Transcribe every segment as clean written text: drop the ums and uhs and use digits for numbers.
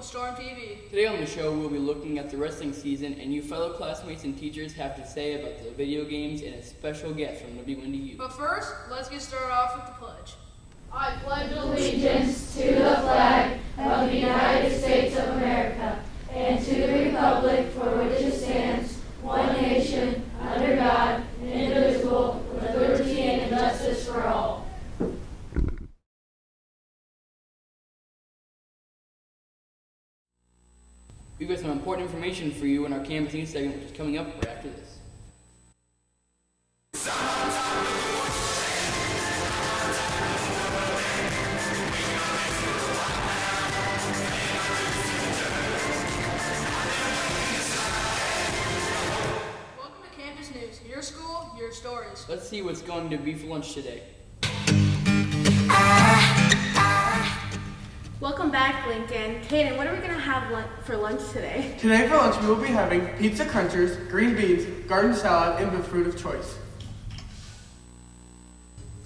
to Storm TV. Today on the show, we'll be looking at the wrestling season, and you fellow classmates and teachers have to say about the video games and a special guest from WNDU. But first, let's get started off with the pledge. I pledge allegiance to the flag of the United States of America and to the republic for which it stands, one nation, under God, indivisible, with liberty and justice for all. We've got some important information for you in our campus news segment, which is coming up right after this. Welcome to Campus News, your school, your stories. Let's see what's going to be for lunch today. Welcome back, Lincoln. Kaden, what are we going to have for lunch today? Today for lunch we will be having pizza crunchers, green beans, garden salad, and the fruit of choice.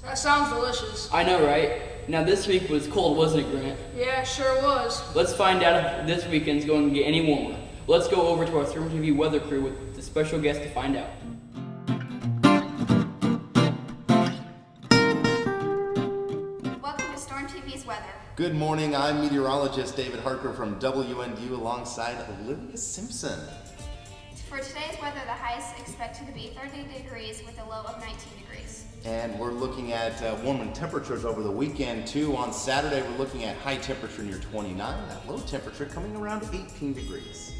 That sounds delicious. I know, right? Now this week was cold, wasn't it, Grant? Yeah, sure was. Let's find out if this weekend's going to get any warmer. Let's go over to our Storm TV weather crew with the special guest to find out. Welcome to Storm TV's weather. Good morning, I'm meteorologist David Harker from WNDU alongside Olivia Simpson. For today's weather, the high is expected to be 30 degrees with a low of 19 degrees. And we're looking at warmer temperatures over the weekend too. On Saturday, we're looking at high temperature near 29, that low temperature coming around 18 degrees.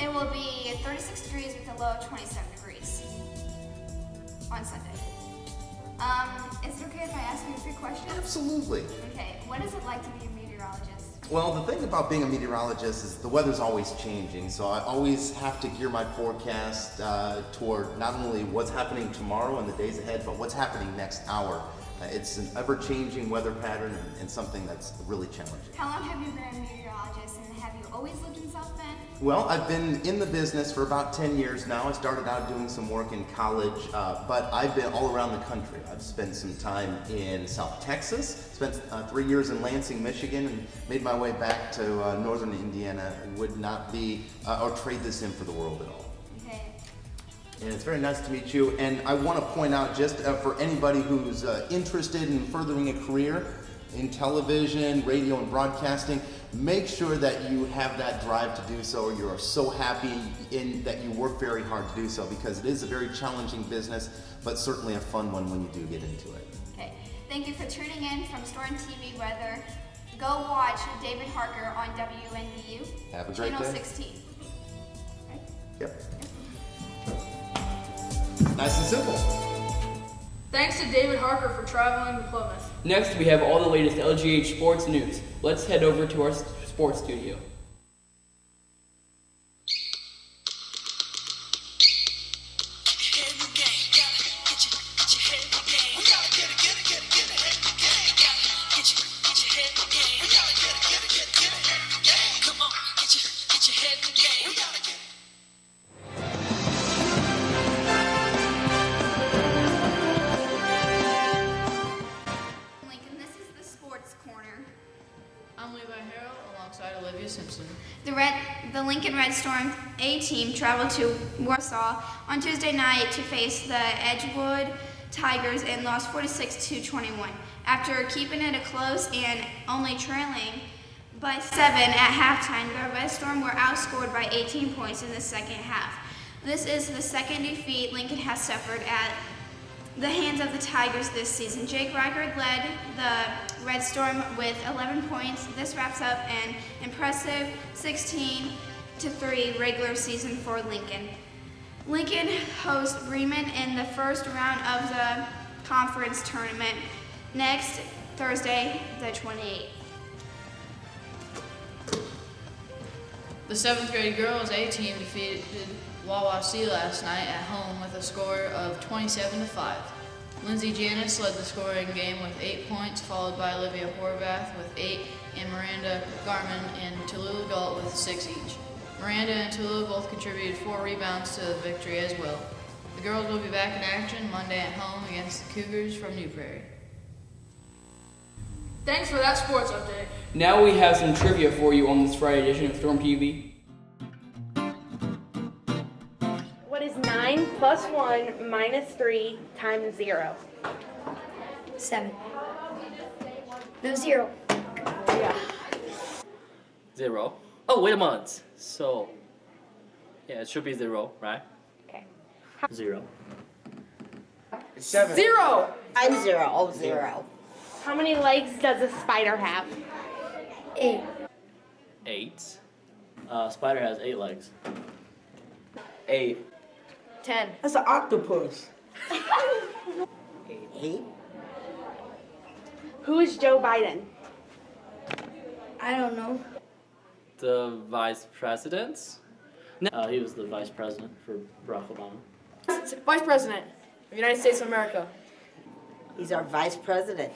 It will be 36 degrees with a low of 27 degrees on Sunday. Is it okay if I ask you a few questions? Absolutely. Okay, what is it like to be a meteorologist? Well, the thing about being a meteorologist is the weather's always changing, so I always have to gear my forecast toward not only what's happening tomorrow and the days ahead, but what's happening next hour. It's an ever-changing weather pattern and something that's really challenging. How long have you been a meteorologist, and have you always lived in South Bend? Well, I've been in the business for about 10 years now. I started out doing some work in college, but I've been all around the country. I've spent some time in South Texas, spent 3 years in Lansing, Michigan, and made my way back to northern Indiana. Would not be or trade this in for the world at all. Okay. And it's very nice to meet you. And I want to point out, just for anybody who's interested in furthering a career in television, radio, and broadcasting, make sure that you have that drive to do so, or you're so happy in that you work very hard to do so, because it is a very challenging business, but certainly a fun one when you do get into it. Okay. Thank you for tuning in from Storm TV Weather. Go watch David Harker on WNDU. Have a great Channel day. 16. Right? Yep. Nice and simple. Thanks to David Harker for traveling to Plymouth. Next, we have all the latest LGH sports news. Let's head over to our sports studio. Lincoln, this is the sports corner. I'm Levi Harrell alongside Olivia Simpson. The Lincoln Red Storm A team traveled to Warsaw on Tuesday night to face the Edgewood Tigers and lost 46-21. After keeping it a close and only trailing by 7 at halftime, the Red Storm were outscored by 18 points in the second half. This is the second defeat Lincoln has suffered at the hands of the Tigers this season. Jake Reichard led the Red Storm with 11 points. This wraps up an impressive 16-3 regular season for Lincoln. Lincoln hosts Bremen in the first round of the conference tournament next Thursday, the 28th. The 7th grade girls A team defeated Wawasee last night at home with a score of 27-5. Lindsay Janis led the scoring game with 8 points, followed by Olivia Horvath with 8 and Miranda Garman and Tallulah Galt with 6 each. Miranda and Tallulah both contributed 4 rebounds to the victory as well. The girls will be back in action Monday at home against the Cougars from New Prairie. Thanks for that sports update. Now we have some trivia for you on this Friday edition of Storm TV. What is 9 plus 1 minus 3 times 0? 7. No, 0. Yeah. 0. Oh, wait a moment. So, yeah, it should be 0, right? Okay. 0. 7. 0! I'm 0. Oh, 0. How many legs does a spider have? 8. 8. Spider has 8 legs. 8. 10. That's an octopus. 8. Who is Joe Biden? I don't know. The vice president? He was the vice president for Barack Obama. Vice President of the United States of America. He's our vice president.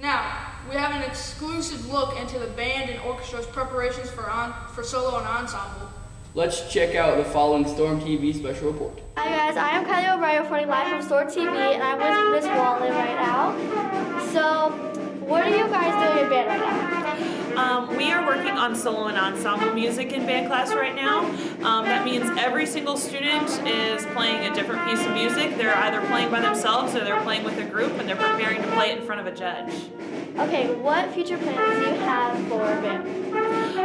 Now, we have an exclusive look into the band and orchestra's preparations for solo and ensemble. Let's check out the following Storm TV special report. Hi guys, I am Kylie O'Brien reporting live from Storm TV, and I'm with Miss Wallen right now. So, what are you guys doing in band right now? We are working on solo and ensemble music in band class right now. That means every single student is playing a different piece of music. They're either playing by themselves or they're playing with a group, and they're preparing to play it in front of a judge. Okay, what future plans do you have for band?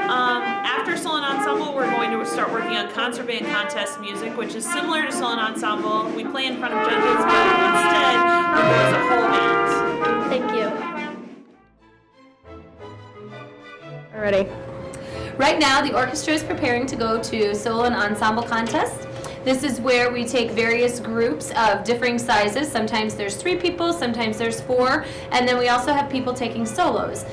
After solo and ensemble, we're going to start working on concert band contest music, which is similar to solo and ensemble. We play in front of judges, but instead we go as a whole band. Thank you. Ready. Right now, the orchestra is preparing to go to solo and ensemble contest. This is where we take various groups of differing sizes. Sometimes there's 3 people, sometimes there's 4, and then we also have people taking solos.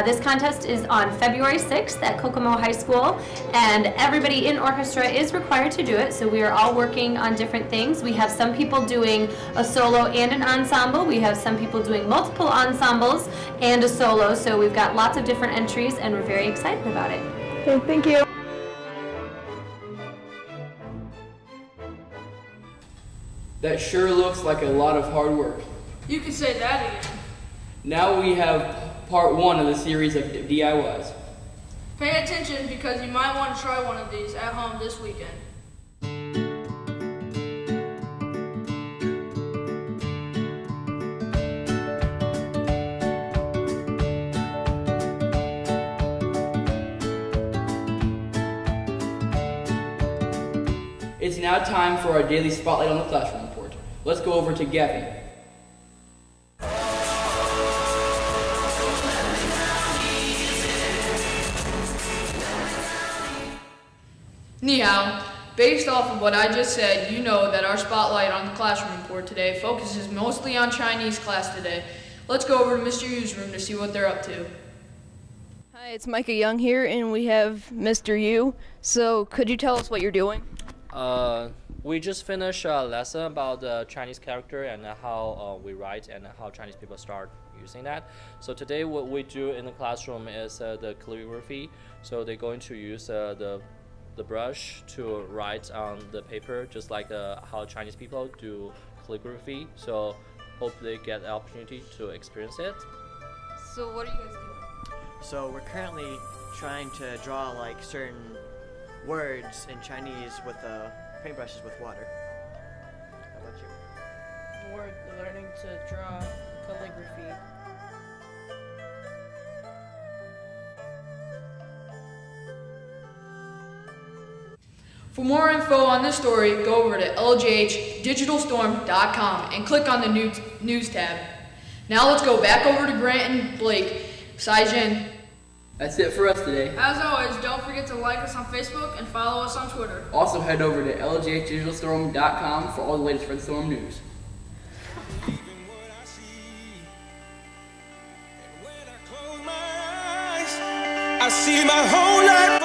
This contest is on February 6th at Kokomo High School, and everybody in orchestra is required to do it, so we are all working on different things. We have some people doing a solo and an ensemble. We have some people doing multiple ensembles and a solo, so we've got lots of different entries, and we're very excited about it. Okay, thank you. That sure looks like a lot of hard work. You can say that again. Now we have part 1 of the series of DIYs. Pay attention because you might want to try one of these at home this weekend. It's now time for our daily spotlight on the classroom report. Let's go over to Gavin. Ni hao. Based off of what I just said, you know that our spotlight on the classroom report today focuses mostly on Chinese class today. Let's go over to Mr. Yu's room to see what they're up to. Hi, it's Micah Young here, and we have Mr. Yu. So, could you tell us what you're doing? We just finished a lesson about the Chinese character and how we write and how Chinese people start using that. So today what we do in the classroom is the calligraphy. So they're going to use the brush to write on the paper, just like how Chinese people do calligraphy. So hope they get the opportunity to experience it. So what are you guys doing? So we're currently trying to draw like certain words in Chinese with paintbrushes with water. How about you? We're learning to draw calligraphy. For more info on this story, go over to ljhdigitalstorm.com and click on the news tab. Now let's go back over to Grant and Blake. Sai-Jin. That's it for us today. As always, don't forget to like us on Facebook and follow us on Twitter. Also head over to ljhdigitalstorm.com for all the latest Red Storm news. I see my whole life